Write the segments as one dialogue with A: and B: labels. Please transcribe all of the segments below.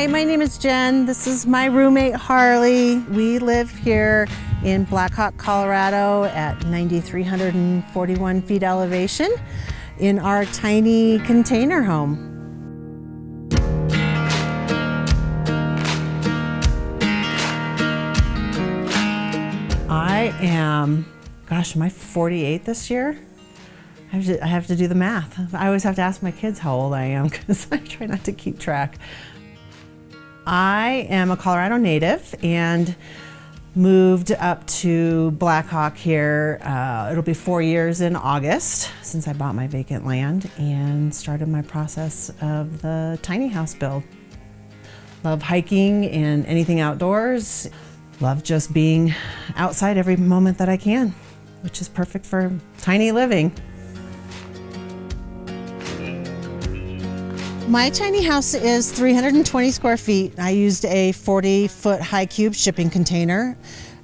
A: Hi, my name is Jen. This is my roommate, Harley. We live here in Blackhawk, Colorado at 9,341 feet elevation in our tiny container home. I am, am I 48 this year? I have to do the math. I always have to ask my kids how old I am because I try not to keep track. I am a Colorado native and moved up to Blackhawk here. It'll be 4 years in August since I bought my vacant land and started my process of the tiny house build. Love hiking and anything outdoors. Love just being outside every moment that I can, which is perfect for tiny living. My tiny house is 320 square feet. I used a 40-foot high cube shipping container.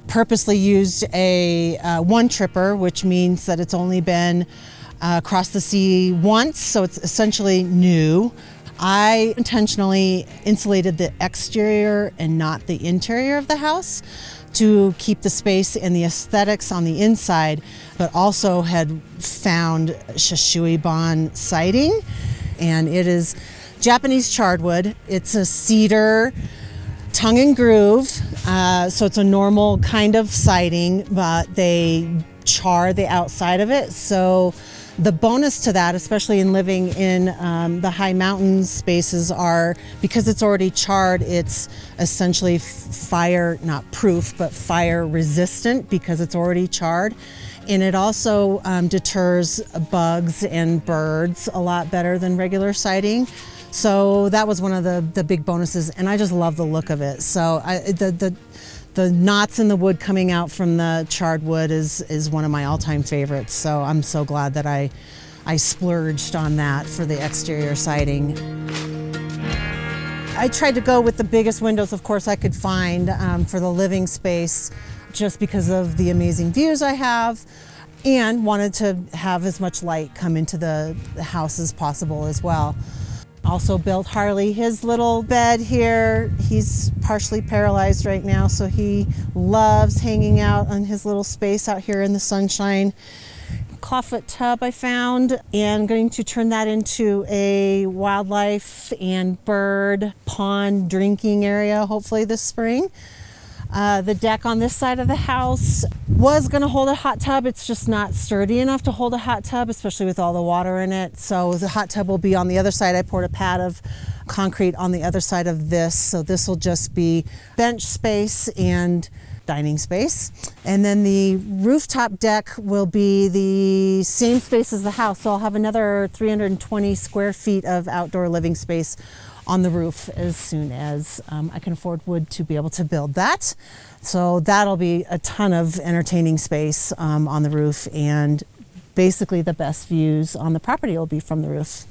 A: Purposely used a one tripper, which means that it's only been across the sea once, so it's essentially new. I intentionally insulated the exterior and not the interior of the house to keep the space and the aesthetics on the inside, but also had found Shishui siding. And it is Japanese chardwood. It's a cedar, tongue and groove, so it's a normal kind of siding, but they char the outside of it. So the bonus to that, especially in living in the high mountain spaces, are because it's already charred, it's essentially fire, not proof, but fire resistant because it's already charred. And it also deters bugs and birds a lot better than regular siding. So that was one of the big bonuses, and I just love the look of it. So the knots in the wood coming out from the charred wood is one of my all-time favorites. So I'm so glad that I splurged on that for the exterior siding. I tried to go with the biggest windows, of course, I could find for the living space, just because of the amazing views I have, and wanted to have as much light come into the house as possible as well. Also built Harley his little bed here. He's partially paralyzed right now, so he loves hanging out on his little space out here in the sunshine. Clawfoot tub I found, and going to turn that into a wildlife and bird pond drinking area hopefully this spring. The deck on this side of the house was going to hold a hot tub. It's just not sturdy enough to hold a hot tub, especially with all the water in it. So the hot tub will be on the other side. I poured a pad of concrete on the other side of this. So this will just be bench space and dining space. And then the rooftop deck will be the same space as the house. So I'll have another 320 square feet of outdoor living space on the roof as soon as I can afford wood to be able to build that. So that'll be a ton of entertaining space on the roof, and basically the best views on the property will be from the roof.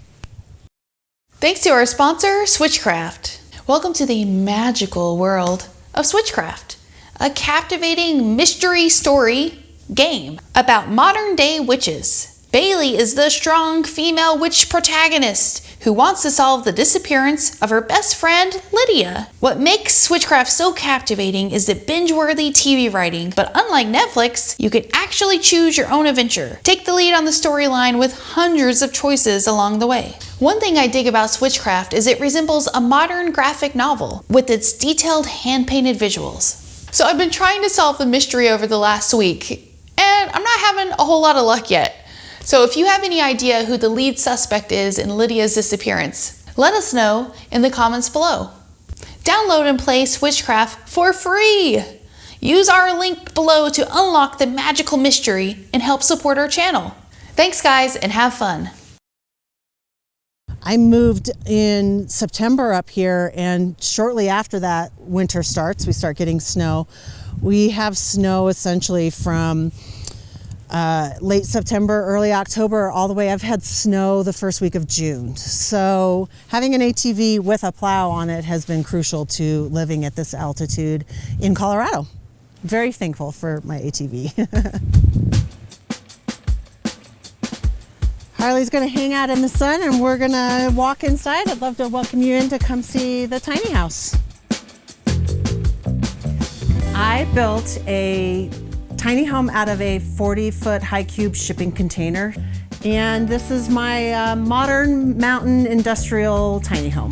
B: Thanks to our sponsor, Switchcraft. Welcome to the magical world of Switchcraft, a captivating mystery story game about modern day witches. Bailey is the strong female witch protagonist who wants to solve the disappearance of her best friend, Lydia. What makes Switchcraft so captivating is the binge-worthy TV writing, but unlike Netflix, you can actually choose your own adventure. Take the lead on the storyline with hundreds of choices along the way. One thing I dig about Switchcraft is it resembles a modern graphic novel with its detailed hand-painted visuals. So I've been trying to solve the mystery over the last week, and I'm not having a whole lot of luck yet. So if you have any idea who the lead suspect is in Lydia's disappearance, let us know in the comments below. Download and play Switchcraft for free. Use our link below to unlock the magical mystery and help support our channel. Thanks guys, and have fun.
A: I moved in September up here, and shortly after that winter starts, we start getting snow. We have snow essentially from late September, early October, all the way. I've had snow the first week of June. So having an ATV with a plow on it has been crucial to living at this altitude in Colorado. Very thankful for my ATV. Harley's gonna hang out in the sun and we're gonna walk inside. I'd love to welcome you in to come see the tiny house. I built a tiny home out of a 40-foot high cube shipping container. And this is my modern mountain industrial tiny home.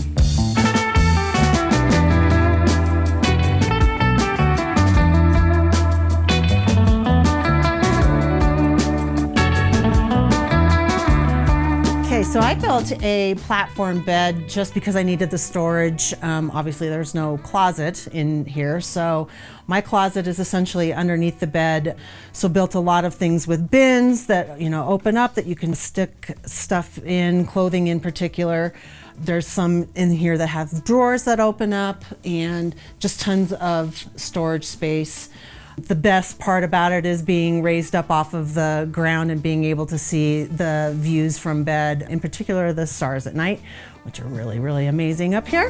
A: So I built a platform bed just because I needed the storage. Obviously there's no closet in here, so my closet is essentially underneath the bed. So built a lot of things with bins that, you know, open up that you can stick stuff in, clothing in particular. There's some in here that have drawers that open up and just tons of storage space. The best part about it is being raised up off of the ground and being able to see the views from bed, in particular the stars at night, which are really, really amazing up here.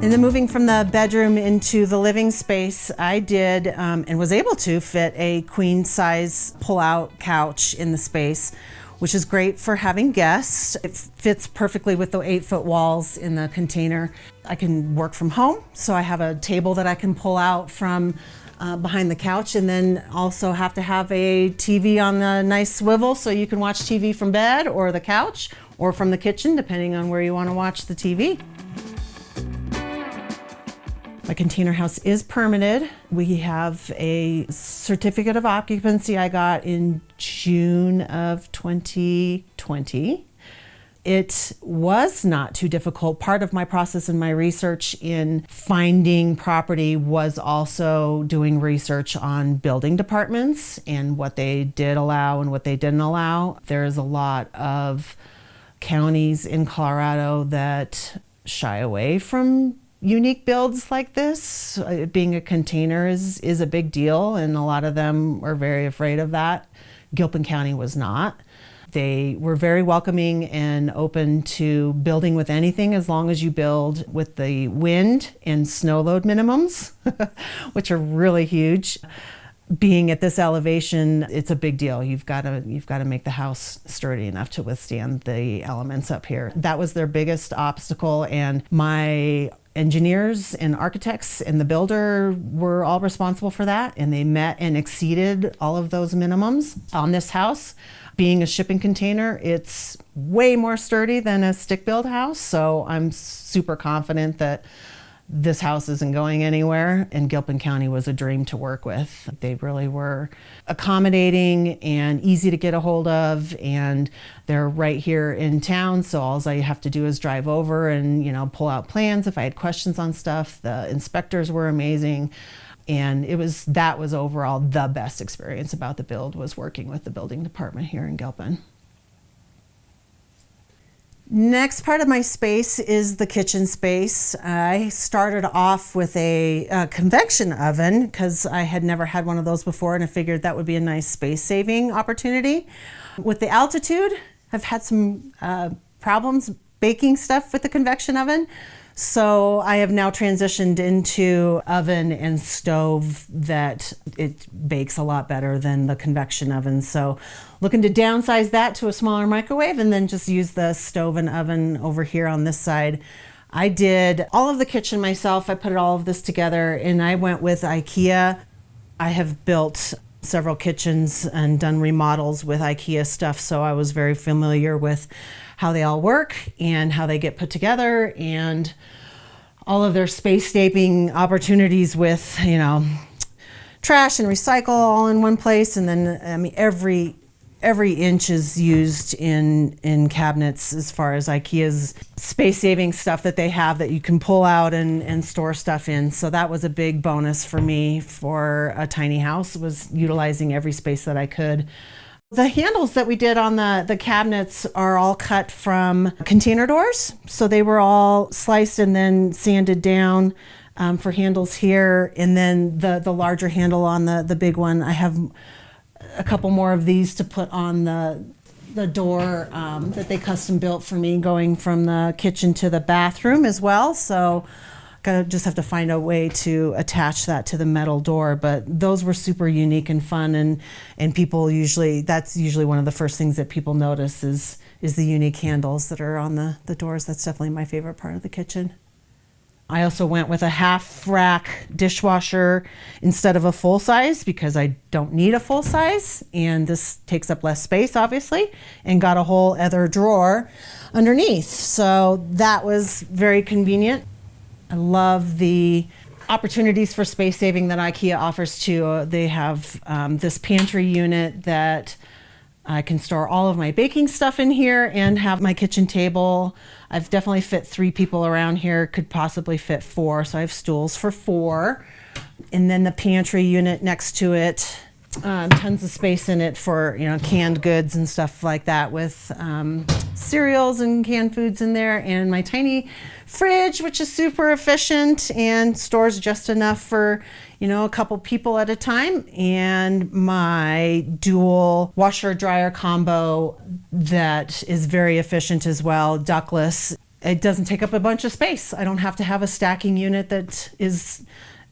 A: And then moving from the bedroom into the living space, I did and was able to fit a queen size pull-out couch in the space, which is great for having guests. It fits perfectly with the 8-foot walls in the container. I can work from home, so I have a table that I can pull out from behind the couch, and then also have to have a TV on the nice swivel so you can watch TV from bed or the couch or from the kitchen, depending on where you want to watch the TV. My container house is permitted. We have a certificate of occupancy I got in June of 2020. It was not too difficult. Part of my process and my research in finding property was also doing research on building departments and what they did allow and what they didn't allow. There's a lot of counties in Colorado that shy away from unique builds like this. Being a container is a big deal, and a lot of them are very afraid of that. Gilpin County was not. They were very welcoming and open to building with anything as long as you build with the wind and snow load minimums, which are really huge. Being at this elevation, it's a big deal. You've got to make the house sturdy enough to withstand the elements up here. That was their biggest obstacle, and my engineers and architects and the builder were all responsible for that, and they met and exceeded all of those minimums on this house. Being a shipping container, it's way more sturdy than a stick-built house, so I'm super confident that this house isn't going anywhere, and Gilpin County was a dream to work with. They really were accommodating and easy to get a hold of, and they're right here in town, so all I have to do is drive over and, you know, pull out plans if I had questions on stuff. The inspectors were amazing, and that was overall the best experience about the build, was working with the building department here in Gilpin. Next part of my space is the kitchen space. I started off with a convection oven because I had never had one of those before, and I figured that would be a nice space-saving opportunity. With the altitude, I've had some problems baking stuff with the convection oven. So I have now transitioned into oven and stove that it bakes a lot better than the convection oven. So looking to downsize that to a smaller microwave and then just use the stove and oven over here on this side. I did all of the kitchen myself. I put all of this together, and I went with IKEA. I have built several kitchens and done remodels with IKEA stuff, so I was very familiar with how they all work and how they get put together and all of their space-saving opportunities with, you know, trash and recycle all in one place. And then, I mean, every inch is used in cabinets as far as IKEA's space-saving stuff that they have that you can pull out and store stuff in. So that was a big bonus for me for a tiny house, was utilizing every space that I could. The handles that we did on the cabinets are all cut from container doors. So they were all sliced and then sanded down for handles here. And then the larger handle on the big one, I have a couple more of these to put on the door that they custom built for me, going from the kitchen to the bathroom as well. So Gotta just have to find a way to attach that to the metal door, but those were super unique and fun, and people usually, that's usually one of the first things that people notice is the unique handles that are on the doors. That's definitely my favorite part of the kitchen. I also went with a half rack dishwasher instead of a full size because I don't need a full size, and this takes up less space obviously, and got a whole other drawer underneath. So that was very convenient. I love the opportunities for space saving that IKEA offers too. They have this pantry unit that I can store all of my baking stuff in here and have my kitchen table. I've definitely fit 3 people around here, could possibly fit 4, so I have stools for 4. And then the pantry unit next to it, tons of space in it for, you know, canned goods and stuff like that, with cereals and canned foods in there, and my tiny fridge, which is super efficient and stores just enough for, you know, a couple people at a time, and my dual washer dryer combo that is very efficient as well, ductless. It doesn't take up a bunch of space. I don't have to have a stacking unit that is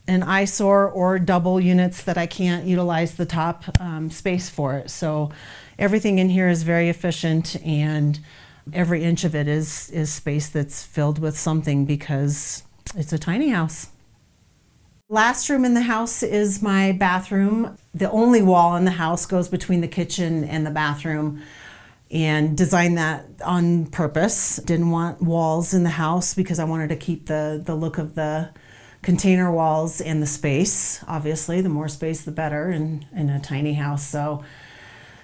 A: an eyesore, or double units that I can't utilize the top space for it. So everything in here is very efficient, and every inch of it is space that's filled with something because it's a tiny house. Last room in the house is my bathroom. The only wall in the house goes between the kitchen and the bathroom, and designed that on purpose. Didn't want walls in the house because I wanted to keep the look of the container walls and the space. Obviously, the more space, the better in a tiny house. So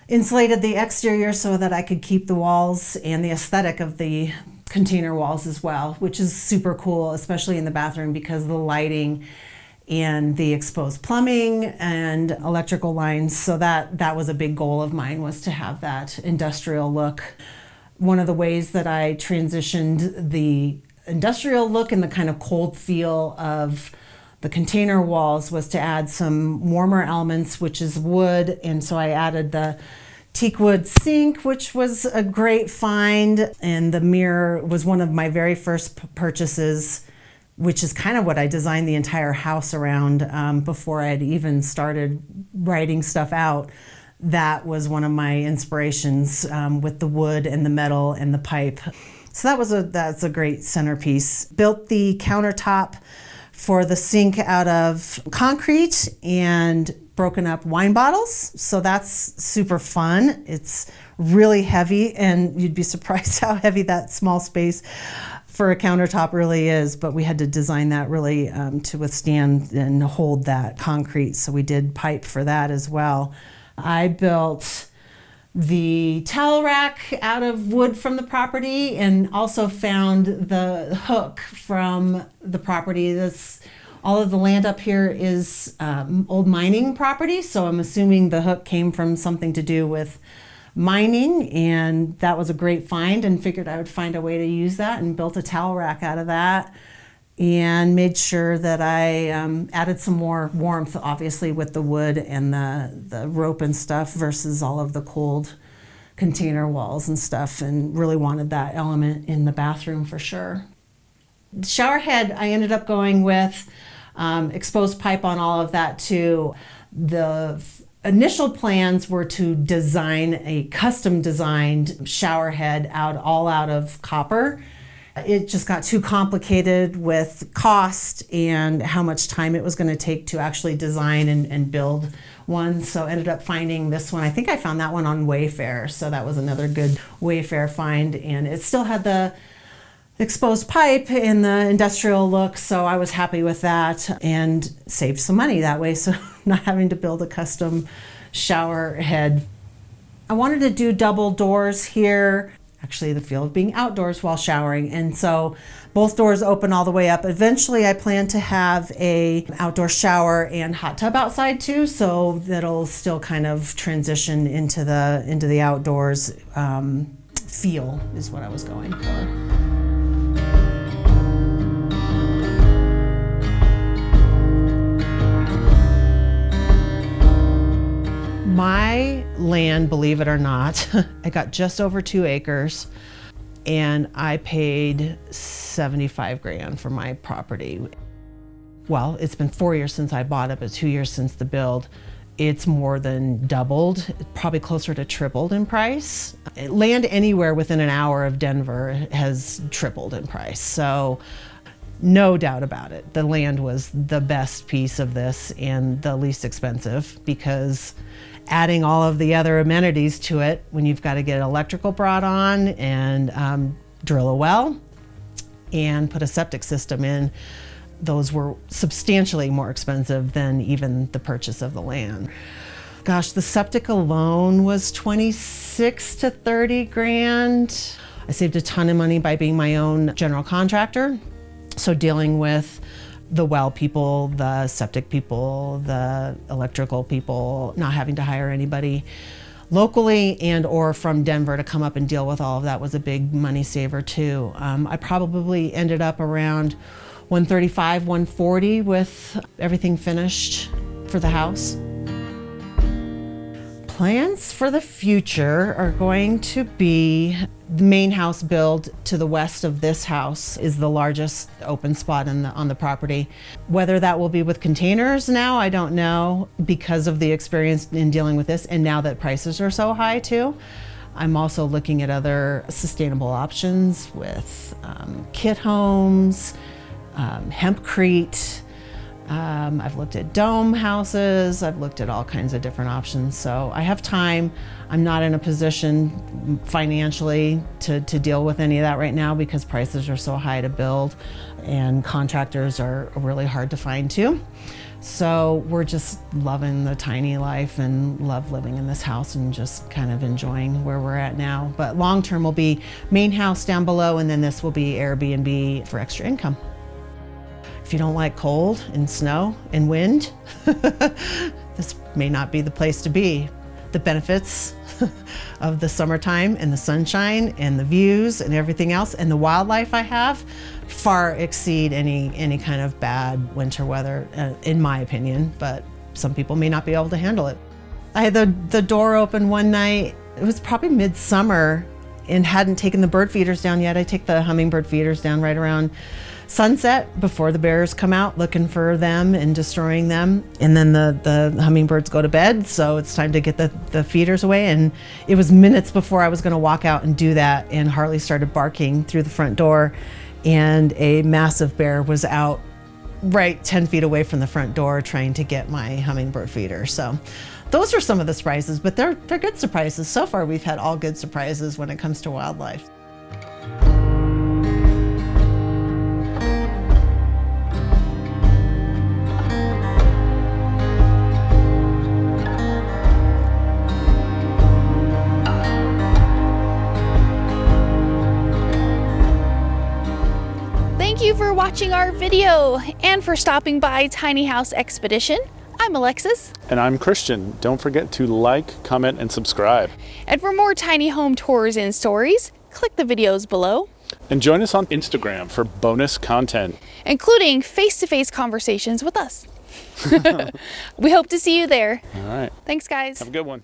A: insulated the exterior so that I could keep the walls and the aesthetic of the container walls as well, which is super cool, especially in the bathroom because of the lighting and the exposed plumbing and electrical lines. So that was a big goal of mine, was to have that industrial look. One of the ways that I transitioned the industrial look and the kind of cold feel of the container walls was to add some warmer elements, which is wood. And so I added the teak wood sink, which was a great find. And the mirror was one of my very first purchases, which is kind of what I designed the entire house around before I had even started writing stuff out. That was one of my inspirations, with the wood and the metal and the pipe. So that's a great centerpiece. Built the countertop for the sink out of concrete and broken up wine bottles. So that's super fun. It's really heavy, and you'd be surprised how heavy that small space for a countertop really is, but we had to design that really to withstand and hold that concrete. So we did pipe for that as well. I built the towel rack out of wood from the property, and also found the hook from the property. All of the land up here is old mining property, so I'm assuming the hook came from something to do with mining, and that was a great find, and figured I would find a way to use that, and built a towel rack out of that, and made sure that I added some more warmth, obviously, with the wood and the rope and stuff versus all of the cold container walls and stuff, and really wanted that element in the bathroom for sure. The shower head, I ended up going with exposed pipe on all of that too. The initial plans were to design a custom designed shower head all out of copper. It just got too complicated with cost and how much time it was going to take to actually design and build one. So ended up finding this one. I think I found that one on Wayfair. So that was another good Wayfair find. And it still had the exposed pipe and the industrial look. So I was happy with that and saved some money that way. So not having to build a custom shower head. I wanted to do double doors here. Actually, the feel of being outdoors while showering, and so both doors open all the way up. Eventually, I plan to have a outdoor shower and hot tub outside too, so that'll still kind of transition into the outdoors feel is what I was going for. My land, believe it or not, I got just over 2 acres. and I paid 75 grand for my property. Well, it's been 4 years since I bought it, but 2 years since the build. It's more than doubled, probably closer to tripled in price. Land anywhere within an hour of Denver has tripled in price. So no doubt about it, the land was the best piece of this and the least expensive, because adding all of the other amenities to it, when you've got to get electrical brought on and drill a well and put a septic system in, those were substantially more expensive than even the purchase of the land. Gosh, the septic alone was 26 to 30 grand. I saved a ton of money by being my own general contractor. So dealing with the well people, the septic people, the electrical people, not having to hire anybody locally and or from Denver to come up and deal with all of that was a big money saver too. I probably ended up around 135, 140 with everything finished for the house. Plans for the future are going to be the main house build to the west of this house is the largest open spot on the property. Whether that will be with containers now, I don't know, because of the experience in dealing with this and now that prices are so high too. I'm also looking at other sustainable options with kit homes, hempcrete. I've looked at dome houses. I've looked at all kinds of different options. So I have time. I'm not in a position financially to deal with any of that right now because prices are so high to build and contractors are really hard to find too. So we're just loving the tiny life and love living in this house and just kind of enjoying where we're at now. But long term will be main house down below, and then this will be Airbnb for extra income. If you don't like cold and snow and wind, this may not be the place to be. The benefits of the summertime and the sunshine and the views and everything else and the wildlife I have far exceed any kind of bad winter weather, in my opinion, but some people may not be able to handle it. I had the door open one night. It was probably midsummer and hadn't taken the bird feeders down yet. I take the hummingbird feeders down right around sunset before the bears come out looking for them and destroying them. And then the hummingbirds go to bed, so it's time to get the feeders away. And it was minutes before I was gonna walk out and do that, and Harley started barking through the front door, and a massive bear was out right 10 feet away from the front door trying to get my hummingbird feeder. So those are some of the surprises, but they're good surprises. So far we've had all good surprises when it comes to wildlife.
B: Thank you for watching our video and for stopping by Tiny House Expedition. I'm Alexis.
C: And I'm Christian. Don't forget to like, comment, and subscribe.
B: And for more tiny home tours and stories, click the videos below.
C: And join us on Instagram for bonus content,
B: including face-to-face conversations with us. We hope to see you there.
C: All right.
B: Thanks, guys.
C: Have a good one.